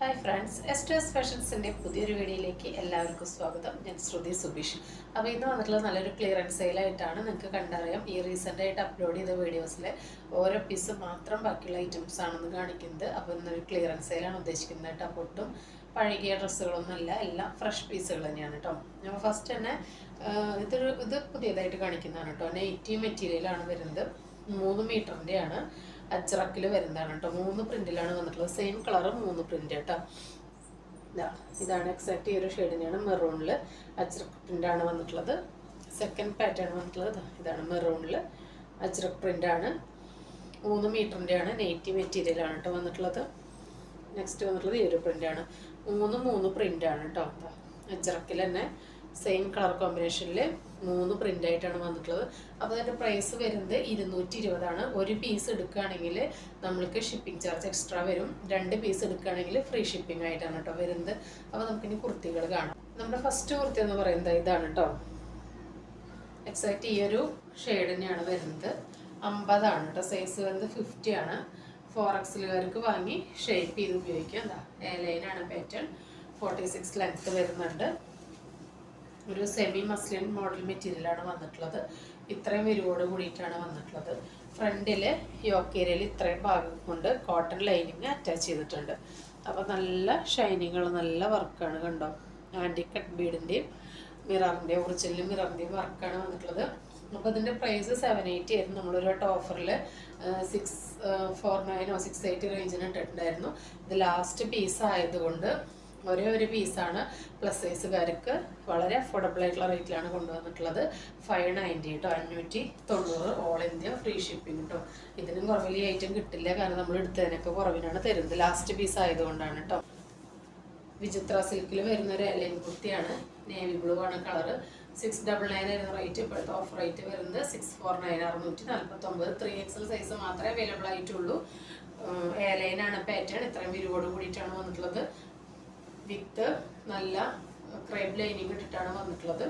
Hi friends, എസ്റ്റേഴ്സ് ഫാഷൻസിൻ്റെ പുതിയൊരു വീഡിയോയിലേക്ക് എല്ലാവർക്കും സ്വാഗതം. ഞാൻ ശ്രുതി സുബീഷ്. അപ്പോൾ ഇന്ന് വന്നിട്ടുള്ളത് നല്ലൊരു ക്ലിയറൻസ് സെയിലായിട്ടാണ്. നിങ്ങൾക്ക് കണ്ടറിയാം, ഈ റീസെൻ്റായിട്ട് അപ്ലോഡ് ചെയ്ത വീഡിയോസിൽ ഓരോ പീസ് മാത്രം ബാക്കിയുള്ള ഐറ്റംസ് ആണെന്ന് കാണിക്കുന്നത്. അപ്പോൾ ഇന്നൊരു ക്ലിയറൻസ് സെയിലാണ് ഉദ്ദേശിക്കുന്നത് കേട്ടോ. അപ്പോൾ ഒട്ടും പഴകിയ ഡ്രസ്സുകളൊന്നുമല്ല, എല്ലാം ഫ്രഷ് പീസുകൾ തന്നെയാണ് കേട്ടോ. അപ്പോൾ ഫസ്റ്റ് തന്നെ ഇത് പുതിയതായിട്ട് കാണിക്കുന്നതാണ് കേട്ടോ. നെയ്റ്റി മെറ്റീരിയലാണ് വരുന്നത്. 3 മീറ്ററിൻ്റെയാണ്. അജ്രക്കിൽ വരുന്നതാണ് കേട്ടോ. 3 പ്രിന്റിലാണ് വന്നിട്ടുള്ളത്. സെയിം കളർ 3 പ്രിന്റ് കേട്ടോ. ഇതാണ് എക്സാക്ട് ഈ ഒരു ഷെയ്ഡ് തന്നെയാണ്. മെറൂണിൽ അജ്രക് പ്രിന്റാണ് വന്നിട്ടുള്ളത്. സെക്കൻഡ് പാറ്റേൺ വന്നിട്ടുള്ളത് ഇതാണ്. മെറൂണിൽ അജ്രക് പ്രിന്റാണ്. 3 മീറ്ററിൻ്റെയാണ്. നെയ്റ്റി മെറ്റീരിയലാണ് കേട്ടോ വന്നിട്ടുള്ളത്. നെക്സ്റ്റ് വന്നിട്ടുള്ളത് ഈ ഒരു പ്രിന്റാണ്. 3 പ്രിന്റാണ് കേട്ടോ. അജ്രക്കിൽ തന്നെ സെയിം കളർ കോമ്പിനേഷനിൽ 3 പ്രിൻ്റായിട്ടാണ് വന്നിട്ടുള്ളത്. അപ്പോൾ അതിൻ്റെ പ്രൈസ് വരുന്നത് 220 ഒരു പീസ് എടുക്കുകയാണെങ്കിൽ നമ്മൾക്ക് ഷിപ്പിംഗ് ചാർജ് എക്സ്ട്രാ വരും. 2 പീസ് എടുക്കുകയാണെങ്കിൽ ഫ്രീ ഷിപ്പിംഗ് ആയിട്ടാണ് കേട്ടോ വരുന്നത്. അപ്പോൾ നമുക്കിനി കുർത്തികൾ കാണാം. നമ്മുടെ ഫസ്റ്റ് കുർത്തി എന്ന് പറയുന്നത് ഇതാണ് കേട്ടോ. എക്സാക്റ്റ് ഈ ഒരു ഷെയ്ഡ് തന്നെയാണ് വരുന്നത്. 50 കേട്ടോ. സൈസ് വരുന്നത് 50 ആണ്. 4XLകാർക്ക് വാങ്ങി ഷേപ്പ് ചെയ്ത് ഉപയോഗിക്കാം. എന്താ ലൈനാണ് പാറ്റേൺ. 46 ലെങ്ത്ത് വരുന്നുണ്ട്. ഒരു സെമി മസ്ലിൻ മോഡൽ മെറ്റീരിയലാണ് വന്നിട്ടുള്ളത്. ഇത്രയും വിരിവോട് കൂടിയിട്ടാണ് വന്നിട്ടുള്ളത്. ഫ്രണ്ടിൽ യോക്ക് ഏരിയയിൽ ഇത്രയും ഭാഗം കൊണ്ട് കോട്ടൺ ലൈനിങ് അറ്റാച്ച് ചെയ്തിട്ടുണ്ട്. അപ്പോൾ നല്ല ഷൈനിങ്ങുള്ള നല്ല വർക്കാണ് കണ്ടോ. ആൻറ്റി കട്ട് ബീഡിൻ്റെയും മിററിൻ്റെയും ഒറിജിനൽ മിററിൻ്റെയും വർക്കാണ് വന്നിട്ടുള്ളത്. അപ്പോൾ ഇതിൻ്റെ പ്രൈസ് 780 ആയിരുന്നു. നമ്മളൊരു വട്ടം ഓഫറിൽ 649 680 റേഞ്ചിന് ഇട്ടിട്ടുണ്ടായിരുന്നു. ഇത് ലാസ്റ്റ് പീസ് ആയതുകൊണ്ട് ഒരേ ഒരു പീസാണ്. പ്ലസ് സൈസുകാർക്ക് വളരെ അഫോർഡബിൾ ആയിട്ടുള്ള റേറ്റിലാണ് കൊണ്ടുവന്നിട്ടുള്ളത്. 590 കേട്ടോ. 590 ഓൾ ഇന്ത്യ ഫ്രീ ഷിപ്പിംഗ് കേട്ടോ. ഇതിനും കുറവിൽ ഈ ഐറ്റം കിട്ടില്ല, കാരണം നമ്മൾ എടുത്തതിനൊക്കെ കുറവിനാണ് തരുന്നത്. ലാസ്റ്റ് പീസ് ആയതുകൊണ്ടാണ് കേട്ടോ. വിചിത്ര സിൽക്കിൽ വരുന്നൊരു ലൈൻ കുർത്തിയാണ്. നേവി ബ്ലൂ ആണ് കളറ്. 699 ആയിരുന്നു റേറ്റ്. ഇപ്പോഴത്തെ ഓഫർ റേറ്റ് വരുന്നത് 649 649. 3XL സൈസ് മാത്രമേ അവൈലബിൾ ആയിട്ടുള്ളൂ. എ ലൈനാണ് പാറ്റേൺ. ഇത്രയും വിരിവോട് കൂടിയിട്ടാണ് വന്നിട്ടുള്ളത്. വിത്ത് നല്ല ക്രേപ്പ് ലൈനിങ് ഇട്ടിട്ടാണ് വന്നിട്ടുള്ളത്.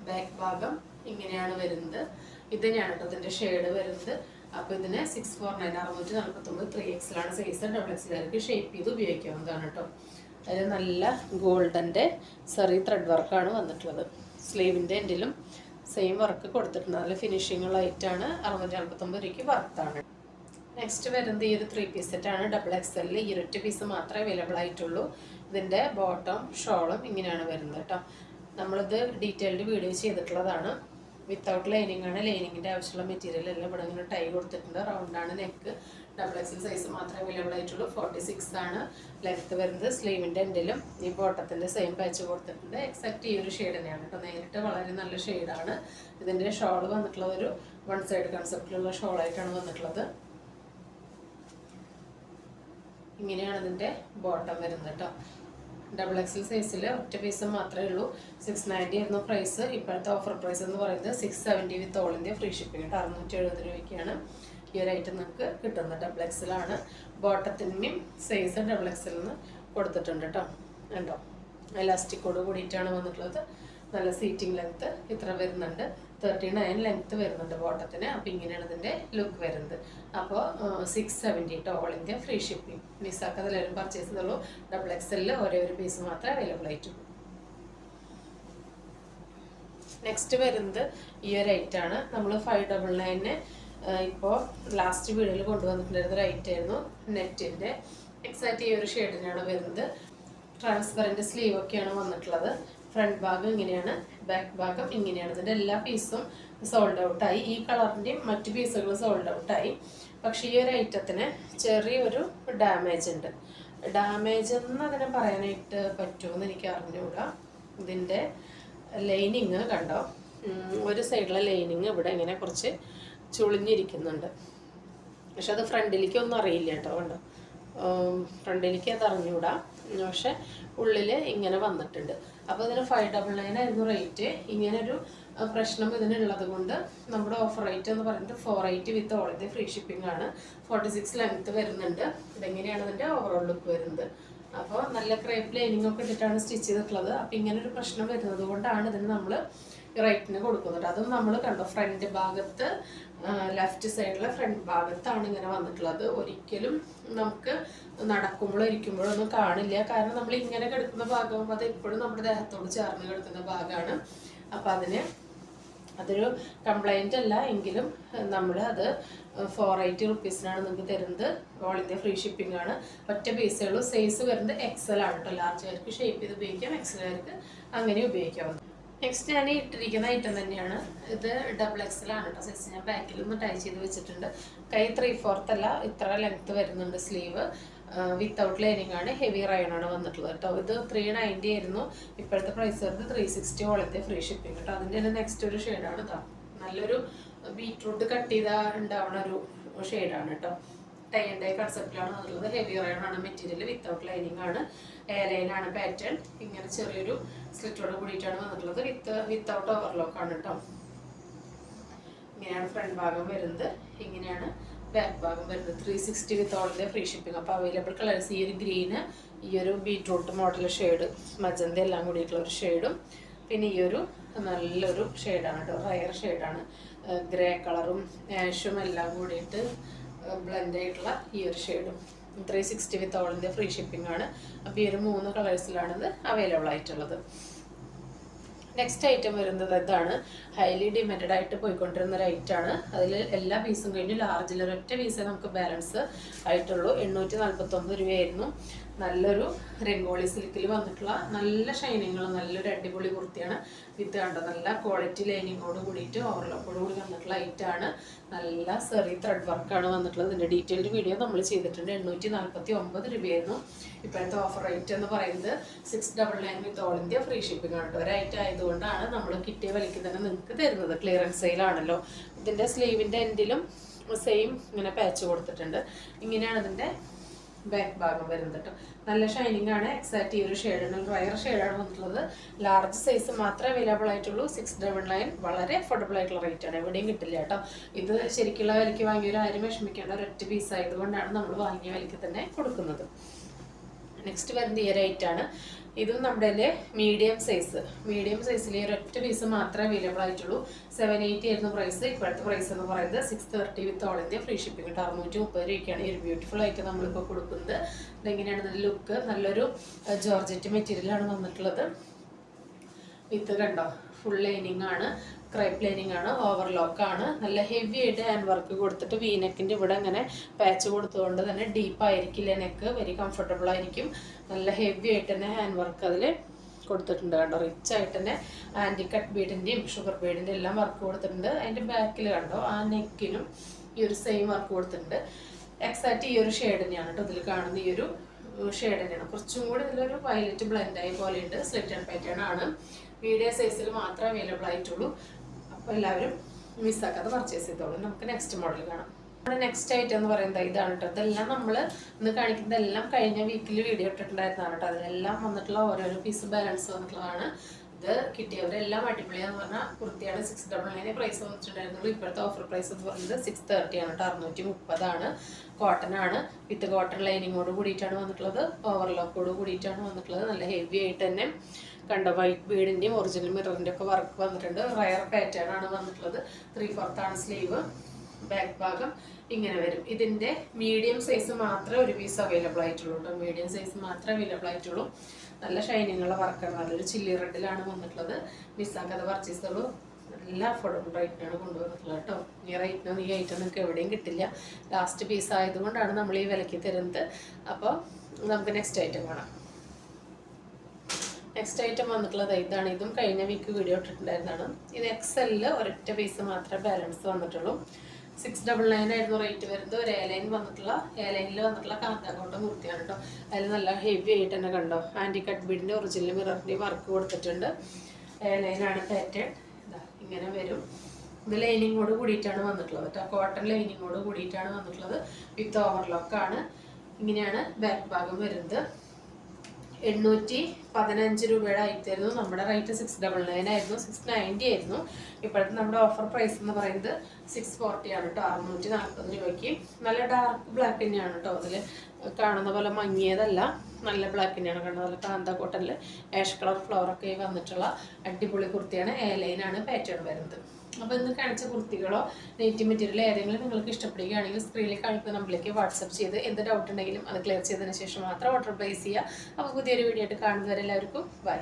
ബാക്ക് ഭാഗം ഇങ്ങനെയാണ് വരുന്നത്. ഇത് തന്നെയാണ് കേട്ടോ ഇതിൻ്റെ ഷെയ്ഡ് വരുന്നത്. അപ്പോൾ ഇതിന് 649 649 3XL സൈസ്. XXLകാർക്ക് ഷേപ്പ് ചെയ്ത് ഉപയോഗിക്കാവുന്നതാണ് കേട്ടോ. അതിൽ നല്ല ഗോൾഡൻ്റെ സെറി ത്രെഡ് വർക്കാണ് വന്നിട്ടുള്ളത്. സ്ലീവിൻ്റെ എൻഡിലും സെയിം വർക്ക് കൊടുത്തിട്ടുണ്ട്. നല്ല ഫിനിഷിംഗ് ഉള്ള ഐറ്റാണ്. 649 രൂപയ്ക്ക് വർത്താണ്. നെക്സ്റ്റ് വരുന്നത് ഈ ഒരു 3 പീസ് സെറ്റാണ്. XXL ഈ ഒറ്റ പീസ് മാത്രമേ അവൈലബിൾ ആയിട്ടുള്ളൂ. ഇതിൻ്റെ ബോട്ടം ഷോളും ഇങ്ങനെയാണ് വരുന്നത് കേട്ടോ. നമ്മളിത് ഡീറ്റെയിൽഡ് വീഡിയോ ചെയ്തിട്ടുള്ളതാണ്. വിത്തൗട്ട് ലൈനിങ് ആണ്. ലൈനിങ്ങിൻ്റെ ആവശ്യമുള്ള മെറ്റീരിയൽ എല്ലാം ഇവിടെ ഇങ്ങനെ ടൈ കൊടുത്തിട്ടുണ്ട്. റൗണ്ടാണ് നെക്ക്. XXL സൈസ് മാത്രമേ അവൈലബിൾ ആയിട്ടുള്ളൂ. 46 ആണ് ലെങ്ത്ത് വരുന്നത്. സ്ലീവിൻ്റെ എൻഡിലും ഈ ബോട്ടത്തിൻ്റെ സെയിം പാച്ച് കൊടുത്തിട്ടുണ്ട്. എക്സാക്ട് ഈ ഒരു ഷെയ്ഡ് തന്നെയാണ് കേട്ടോ. നേരിട്ട് വളരെ നല്ല ഷെയ്ഡാണ്. ഇതിൻ്റെ ഷോൾ വന്നിട്ടുള്ളത് ഒരു 1 സൈഡ് കൺസെപ്റ്റിലുള്ള ഷോളായിട്ടാണ് വന്നിട്ടുള്ളത്. ഇങ്ങനെയാണ് ഇതിൻ്റെ ബോട്ടം വരുന്നത് കേട്ടോ. XXL സൈസിൽ ഒറ്റ പീസ് മാത്രമേ ഉള്ളൂ. 690 ആയിരുന്നു പ്രൈസ്. ഇപ്പോഴത്തെ ഓഫർ പ്രൈസ് എന്ന് പറയുന്നത് 670 with all India free shipping കേട്ടോ. 670 രൂപയ്ക്കാണ് ഈ ഒരു ഐറ്റം നിങ്ങൾക്ക് കിട്ടുന്നത്. XXL ആണ്. ബോട്ടത്തിൻ്റെയും സൈസ് XXL എന്ന് കൊടുത്തിട്ടുണ്ട് കേട്ടോ. കണ്ടോ, എലാസ്റ്റിക്കോട് കൂടിയിട്ടാണ് വന്നിട്ടുള്ളത്. നല്ല സീറ്റിംഗ് ലെങ്ത്ത് ഇത്ര വരുന്നുണ്ട്. 39 ലെങ്ത്ത് വരുന്നുണ്ട് ബോട്ടത്തിന്. അപ്പോൾ ഇങ്ങനെയാണ് ഇതിൻ്റെ ലുക്ക് വരുന്നത്. അപ്പോൾ 670 കേട്ടോ. All India free shipping. മിസ്സാക്കാതെല്ലാവരും പർച്ചേസ് ചെയ്തുള്ളൂ. XXL ഒരേ ഒരു പീസ് മാത്രമേ അവൈലബിൾ ആയിട്ടുള്ളൂ. നെക്സ്റ്റ് വരുന്നത് ഈ ഒരു ഐറ്റാണ്. നമ്മൾ 599 ഇപ്പോൾ ലാസ്റ്റ് വീഡിയോയിൽ കൊണ്ടുവന്നിട്ടുണ്ടായിരുന്ന ഒരു ഐറ്റായിരുന്നു. നെറ്റിൻ്റെ എക്സാക്റ്റ് ഈ ഒരു ഷെയ്ഡിനാണ് വരുന്നത്. ട്രാൻസ്പെറൻറ്റ് സ്ലീവൊക്കെയാണ് വന്നിട്ടുള്ളത്. ഫ്രണ്ട് ഭാഗം ഇങ്ങനെയാണ്, ബാക്ക് ഭാഗം ഇങ്ങനെയാണ്. ഇതിൻ്റെ എല്ലാ പീസും സോൾഡ് ഔട്ടായി. ഈ കളറിൻ്റെയും മറ്റു പീസുകൾ സോൾഡ് ഔട്ടായി. പക്ഷേ ഈ ഒരു ഐറ്റത്തിന് ചെറിയൊരു ഡാമേജ് ഉണ്ട്. ഡാമേജ് എന്ന് അതിനെ പറയാനായിട്ട് പറ്റുമെന്ന് എനിക്ക് അറിഞ്ഞുകൂടാ. ഇതിൻ്റെ ലൈനിങ് കണ്ടോ, ഒരു സൈഡിലെ ലൈനിങ് ഇവിടെ ഇങ്ങനെ കുറച്ച് ചുളിഞ്ഞിരിക്കുന്നുണ്ട്. പക്ഷെ അത് ഫ്രണ്ടിലേക്കൊന്നും അറിയില്ല കേട്ടോ. കണ്ടോ, ഫ്രണ്ടിലേക്ക് അത് അറിഞ്ഞുകൂടാ. പക്ഷെ ഉള്ളിൽ ഇങ്ങനെ വന്നിട്ടുണ്ട്. അപ്പോൾ ഇതിന് 599 ആയിരുന്നു റേറ്റ്. ഇങ്ങനൊരു പ്രശ്നം ഇതിനുള്ളത് കൊണ്ട് നമ്മുടെ ഓഫർ റേറ്റ് എന്ന് പറയുന്നത് 480 with all India free shipping ആണ്. 46 ലെങ്ത്ത് വരുന്നുണ്ട്. ഇതെങ്ങനെയാണ് ഇതിൻ്റെ ഓവറോൾ ലുക്ക് വരുന്നത്. അപ്പോൾ നല്ല ക്രേപ്പ് ലൈനിങ് ഒക്കെ ഇട്ടിട്ടാണ് സ്റ്റിച്ച് ചെയ്തിട്ടുള്ളത്. അപ്പോൾ ഇങ്ങനൊരു പ്രശ്നം വരുന്നത് കൊണ്ടാണ് ഇതിന് നമ്മൾ റേറ്റിന് കൊടുക്കുന്നുണ്ട്. അതും നമ്മൾ കണ്ടോ ഫ്രണ്ട് ഭാഗത്ത് ലെഫ്റ്റ് സൈഡിലെ ഫ്രണ്ട് ഭാഗത്താണ് ഇങ്ങനെ വന്നിട്ടുള്ളത്. ഒരിക്കലും നമുക്ക് നടക്കുമ്പോഴോ ഇരിക്കുമ്പോഴോ ഒന്നും കാണില്ല. കാരണം നമ്മൾ ഇങ്ങനെ കിടക്കുന്ന ഭാഗമാകുമ്പോൾ അത് എപ്പോഴും നമ്മുടെ ദേഹത്തോട് ചേർന്ന് കിടക്കുന്ന ഭാഗമാണ്. അപ്പം അതൊരു കംപ്ലൈൻ്റ് അല്ല എങ്കിലും നമ്മൾ അത് 480 റുപ്പീസിനാണ് നിങ്ങൾക്ക് തരുന്നത്. ഓൾ ഇന്ത്യ ഫ്രീ ഷിപ്പിംഗ് ആണ്. ഒറ്റ പീസുള്ളൂ. സൈസ് വരുന്നത് XL ആണ് കേട്ടോ. ലാർജുകാർക്ക് ഷേപ്പ് ചെയ്ത് ഉപയോഗിക്കാം, XLകാർക്ക് അങ്ങനെ ഉപയോഗിക്കാവുന്നത്. നെക്സ്റ്റ് ഞാൻ ഇട്ടിരിക്കുന്ന ഐറ്റം തന്നെയാണ്. ഇത് XXL ആണ് കേട്ടോ സൈസ്. ഞാൻ ബാക്കിലൊന്ന് ടൈ ചെയ്ത് വെച്ചിട്ടുണ്ട്. കൈ 3/4 അല്ല, ഇത്ര ലെങ്ത്ത് വരുന്നുണ്ട്. സ്ലീവ് വിത്തൗട്ട് ലൈനിങ് ആണ്. ഹെവി റയോൺ ആണ് വന്നിട്ടുള്ളത് കേട്ടോ. ഇത് 390 ആയിരുന്നു. ഇപ്പോഴത്തെ പ്രൈസ് വരുന്നത് 360 ഓൾ ഇന്ത്യ ഫ്രീ ഷിപ്പിംഗ് കേട്ടോ. അതിൻ്റെ തന്നെ നെക്സ്റ്റ് ഒരു ഷെയ്ഡാണ് ഇതാ. നല്ലൊരു ബീറ്റ്റൂട്ട് കട്ട് ചെയ്താൽ ഉണ്ടാവുന്ന ഒരു ഷെയ്ഡാണ് കേട്ടോ. ടൈ ആൻഡ് ഡൈ കൺസെപ്റ്റിലാണ് വന്നിട്ടുള്ളത്. ഹെവി റയോൺ ആണ് മെറ്റീരിയൽ. വിത്തൗട്ട് ലൈനിങ് ആണ്. ലൈനാണ് പാറ്റേൺ. ഇങ്ങനെ ചെറിയൊരു സ്ലിറ്റോട് കൂടിയിട്ടാണ് വന്നിട്ടുള്ളത്. വിത്തൗട്ട് ഓവർലോക്ക് ആണ് കേട്ടോ. ഇങ്ങനെയാണ് ഫ്രണ്ട് ഭാഗം വരുന്നത്. ഇങ്ങനെയാണ് ബാക്ക് ഭാഗം വരുന്നത്. 360 with all India free shipping. അപ്പോൾ അവൈലബിൾ കളേഴ്സ് ഈ ഒരു ഗ്രീന്, ഈ ഒരു ബീട്രൂട്ട് മോഡൽ ഷെയ്ഡ്, മജന്ത എല്ലാം കൂടിയിട്ടുള്ള ഒരു ഷെയ്ഡും, പിന്നെ ഈ ഒരു നല്ലൊരു ഷെയ്ഡാണ് കേട്ടോ. റയർ ഷെയ്ഡാണ്. ഗ്രേ കളറും ആഷും എല്ലാം കൂടിയിട്ട് ബ്ലെൻഡ് ആയിട്ടുള്ള ഈ ഒരു ഷെയ്ഡും. 360 with all India free shipping ആണ്. അപ്പോൾ ഈ ഒരു 3 കളേഴ്സിലാണിത് അവൈലബിൾ ആയിട്ടുള്ളത്. നെക്സ്റ്റ് ഐറ്റം വരുന്നത് ഇതാണ്. ഹൈലി ഡിമാൻഡഡ് ആയിട്ട് പോയിക്കൊണ്ടിരുന്ന ഒരു ഐറ്റമാണ്. അതിൽ എല്ലാ പീസും കഴിഞ്ഞ് ലാർജിൽ ഒരൊറ്റ പീസേ നമുക്ക് ബാലൻസ് ആയിട്ടുള്ളൂ. 849 രൂപയായിരുന്നു. നല്ലൊരു രംഗോളി സിൽക്കിൽ വന്നിട്ടുള്ള നല്ല ഷൈനിങ്ങുള്ള നല്ലൊരു അടിപൊളി കുർത്തിയാണ്. വിത്ത് കണ്ടോ നല്ല ക്വാളിറ്റി ലൈനിങ്ങോട് കൂടിയിട്ട് ഓവർലോക്കോട് കൂടി വന്നിട്ടുള്ള ഐറ്റമാണ്. നല്ല സെറി ത്രെഡ് വർക്കാണ് വന്നിട്ടുള്ളത്. ഇതിൻ്റെ ഡീറ്റെയിൽഡ് വീഡിയോ നമ്മൾ ചെയ്തിട്ടുണ്ട്. 849 രൂപയായിരുന്നു. ഇപ്പോഴത്തെ ഓഫർ റേറ്റ് എന്ന് പറയുന്നത് 699 with all India free shipping ആണ് കേട്ടോ. ഒരു ഐറ്റം ആയതുകൊണ്ടാണ് നമ്മൾ കിട്ടിയ വിലയ്ക്ക് തന്നെ നിങ്ങൾക്ക് തരുന്നത്. ക്ലിയറൻസ് സെയിലാണല്ലോ. ഇതിൻ്റെ സ്ലീവിൻ്റെ എൻഡിലും സെയിം ഇങ്ങനെ പാച്ച് കൊടുത്തിട്ടുണ്ട്. ഇങ്ങനെയാണ് ഇതിൻ്റെ ബാക്ക് ഭാഗം വരുന്നത് കേട്ടോ. നല്ല ഷൈനിങ് ആണ്. എക്സാക്റ്റ് ഈ ഒരു ഷെയ്ഡാണ്. റയർ ഷെയ്ഡാണ് വന്നിട്ടുള്ളത്. ലാർജ് സൈസ് മാത്രമേ അവൈലബിൾ ആയിട്ടുള്ളൂ. 699 വളരെ അഫോർഡബിൾ ആയിട്ടുള്ള റേറ്റ് ആണ്. എവിടെയും കിട്ടില്ല കേട്ടോ. ഇത് ശരിക്കുള്ള വിലയ്ക്ക് വാങ്ങിയൊരു ആരും വിഷമിക്കേണ്ട ഒരൊറ്റ പീസ് ആയതുകൊണ്ടാണ് നമ്മൾ വാങ്ങിയ വിലയ്ക്ക് തന്നെ കൊടുക്കുന്നത്. നെക്സ്റ്റ് വരുന്ന ഈ ഒരു ഐറ്റാണ്. ഇതും നമ്മുടെ മീഡിയം സൈസിൽ ഈ ഒരൊറ്റ പീസ് മാത്രമേ അവൈലബിൾ ആയിട്ടുള്ളൂ. 780 ആയിരുന്നു പ്രൈസ്. ഇപ്പോഴത്തെ പ്രൈസ് എന്ന് പറയുന്നത് 630 with all India free shipping. 630 രൂപയ്ക്കാണ് ഈ ഒരു ബ്യൂട്ടിഫുൾ ആയിട്ട് നമ്മളിപ്പോൾ കൊടുക്കുന്നത്. ഇതെങ്ങനെയാണ് ഇതിൻ്റെ ലുക്ക്? നല്ലൊരു ജോർജറ്റ് മെറ്റീരിയലാണ് വന്നിട്ടുള്ളത്. വിത്ത് കണ്ടോ ഫുൾ ലൈനിങ് ആണ്. ക്രൈപ്പ് ലൈനിങ് ആണ്. ഓവർലോക്ക് ആണ്. നല്ല ഹെവി ആയിട്ട് ഹാൻഡ് വർക്ക് കൊടുത്തിട്ട് വീനെക്കിൻ്റെ ഇവിടെ ഇങ്ങനെ പാച്ച് കൊടുത്തുകൊണ്ട് തന്നെ ഡീപ്പായിരിക്കില്ല നെക്ക്. വെരി കംഫർട്ടബിൾ ആയിരിക്കും. നല്ല ഹെവി ആയിട്ട് തന്നെ ഹാൻഡ് വർക്ക് അതിൽ കൊടുത്തിട്ടുണ്ട് കണ്ടോ. റിച്ച് ആയിട്ട് തന്നെ ആൻറ്റി കട്ട് ബീഡിൻ്റെയും ഷുഗർ ബീഡിൻ്റെ എല്ലാം വർക്ക് കൊടുത്തിട്ടുണ്ട്. അതിൻ്റെ ബാക്കിൽ കണ്ടോ ആ നെക്കിനും ഈ ഒരു സെയിം വർക്ക് കൊടുത്തിട്ടുണ്ട്. എക്സാക്റ്റ് ഈ ഒരു ഷെയ്ഡ് തന്നെയാണ് കേട്ടോ. ഇതിൽ കാണുന്ന ഈ ഒരു ഷെയ്ഡ് തന്നെയാണ്. കുറച്ചും കൂടി ഇതിലൊരു വയലറ്റ് ബ്ലെൻഡായ പോലെയുണ്ട്. സ്ലിറ്റ് ആൻഡ് പാറ്റേൺ ആണ്. മീഡിയം സൈസിൽ മാത്രമേ അവൈലബിൾ ആയിട്ടുള്ളൂ. അപ്പോൾ എല്ലാവരും മിസ്സാക്കാതെ പർച്ചേസ് ചെയ്തോളൂ. നമുക്ക് നെക്സ്റ്റ് മോഡൽ കാണാം. നമ്മുടെ നെക്സ്റ്റ് ഐറ്റം എന്ന് പറയുന്നത് ഇതാണ് കേട്ടോ. ഇതെല്ലാം നമ്മൾ ഇന്ന് കാണിക്കുന്നതെല്ലാം കഴിഞ്ഞ വീക്കിൽ വീഡിയോ ഇട്ടിട്ടുണ്ടായിരുന്നതാണ് കേട്ടോ. അതിലെല്ലാം വന്നിട്ടുള്ള ഓരോരോ പീസ് ബാലൻസ് വന്നിട്ടുള്ളതാണ്. ഇത് കിട്ടിയവരെല്ലാം അടിപൊളിയാന്ന് പറഞ്ഞാൽ കുർത്തിയാണ്. 699 പ്രൈസ് വന്നിട്ടുണ്ടായിരുന്നുള്ളൂ. ഇപ്പോഴത്തെ ഓഫർ പ്രൈസ് എന്ന് പറയുന്നത് 630 ആണ് കേട്ടോ. 630 ആണ്. കോട്ടൺ ആണ്. വിത്ത് കോട്ടൺ ലൈനിങ്ങോട് കൂടിയിട്ടാണ് വന്നിട്ടുള്ളത്. ഓവർലോക്കോട് കൂടിയിട്ടാണ് വന്നിട്ടുള്ളത്. നല്ല ഹെവി ആയിട്ട് തന്നെ കണ്ടോ വൈറ്റ് ബീഡിൻ്റെയും ഒറിജിനൽ മിററിൻ്റെ ഒക്കെ വർക്ക് വന്നിട്ടുണ്ട്. റയർ പാറ്റേൺ ആണ് വന്നിട്ടുള്ളത്. 3/4 ആണ് സ്ലീവ്. ബാക്ക് ഭാഗം ഇങ്ങനെ വരും. ഇതിൻ്റെ മീഡിയം സൈസ് മാത്രമേ ഒരു പീസ് അവൈലബിൾ ആയിട്ടുള്ളൂ കേട്ടോ. മീഡിയം സൈസ് മാത്രമേ അവൈലബിൾ ആയിട്ടുള്ളൂ. നല്ല ഷൈനിങ്ങുള്ള വർക്കാണ്. നല്ലൊരു ചില്ലി റെഡിലാണ് വന്നിട്ടുള്ളത്. മിസ്സാക്കാതെ പർച്ചേസ് ഉള്ളൂ. നല്ല അഫോർഡബിൾ റേറ്റിനാണ് കൊണ്ടുവന്നിട്ടുള്ളത് കേട്ടോ. ഈ റേറ്റിനൊന്നും ഈ ഐറ്റം നിങ്ങൾക്ക് എവിടെയും കിട്ടില്ല. ലാസ്റ്റ് പീസ് ആയതുകൊണ്ടാണ് നമ്മൾ ഈ വിലയ്ക്ക് തരുന്നത്. അപ്പോൾ നമുക്ക് നെക്സ്റ്റ് ഐറ്റം കാണാം. നെക്സ്റ്റ് ഐറ്റം വന്നിട്ടുള്ളത് ഇതാണ്. ഇതും കഴിഞ്ഞ വീക്ക് വീഡിയോ ഇട്ടിട്ടുണ്ടായിരുന്നതാണ്. ഇത് XL ഒരൊറ്റ പീസ് മാത്രമേ ബാലൻസ് വന്നിട്ടുള്ളൂ. 699 ആയിരുന്നു റേറ്റ് വരുന്നത്. ഒരു എലൈൻ വന്നിട്ടുള്ള എലൈനിൽ വന്നിട്ടുള്ള കാന്താക്കോട്ട കുർത്തിയാണ് കേട്ടോ. അതിൽ നല്ല ഹെവി ആയിട്ട് തന്നെ കണ്ടോ ആൻറ്റി കട്ട് ബീഡിൻ്റെ ഒറിജിനൽ മിററിൻ്റെ വർക്ക് കൊടുത്തിട്ടുണ്ട്. എലൈനാണ് പാറ്റേൺ. ഇതാ ഇങ്ങനെ വരും. ഇത് ലൈനിങ്ങോട് കൂടിയിട്ടാണ് വന്നിട്ടുള്ളത് കേട്ടോ. കോട്ടൺ ലൈനിങ്ങോട് കൂടിയിട്ടാണ് വന്നിട്ടുള്ളത്. വിത്ത് ഓവർലോക്കാണ്. ഇങ്ങനെയാണ് ബാക്ക് ഭാഗം വരുന്നത്. 815 രൂപയുടെ ആയിട്ടായിരുന്നു. നമ്മുടെ റേറ്റ് 699 ആയിരുന്നു, 690 ആയിരുന്നു. ഇപ്പോഴത്തെ നമ്മുടെ ഓഫർ പ്രൈസ് എന്ന് പറയുന്നത് 640 ആണ് കേട്ടോ. 640 രൂപയ്ക്ക് നല്ല ഡാർക്ക് ബ്ലാക്ക് തന്നെയാണ് കേട്ടോ. അതിൽ കാണുന്ന പോലെ മങ്ങിയതല്ല, നല്ല ബ്ലാക്ക് തന്നെയാണ് കാണുന്നത്. നല്ല കാന്ത കോട്ടണിൽ ആഷ് കളർ ഫ്ലവറൊക്കെ വന്നിട്ടുള്ള അടിപൊളി കുർത്തിയാണ്. എ ലൈനാണ് പാറ്റേൺ വരുന്നത്. അപ്പോൾ ഇന്ന് കാണിച്ച കുർത്തികളോ നെറ്റ് മെറ്റീരിയൽ ഏതെങ്കിലും നിങ്ങൾക്ക് ഇഷ്ടപ്പെടുകയാണെങ്കിൽ സ്ക്രീനിൽ കാണിക്കുന്ന നമ്പറിലേക്ക് വാട്സപ്പ് ചെയ്ത് എന്ത് ഡൗട്ട് ഉണ്ടെങ്കിലും അത് ക്ലിയർ ചെയ്തതിന് ശേഷം മാത്രം ഓർഡർ പ്ലേസ് ചെയ്യുക. അപ്പോൾ പുതിയൊരു വീഡിയോ ആയിട്ട് കാണുന്നവരെല്ലാവർക്കും ബൈ.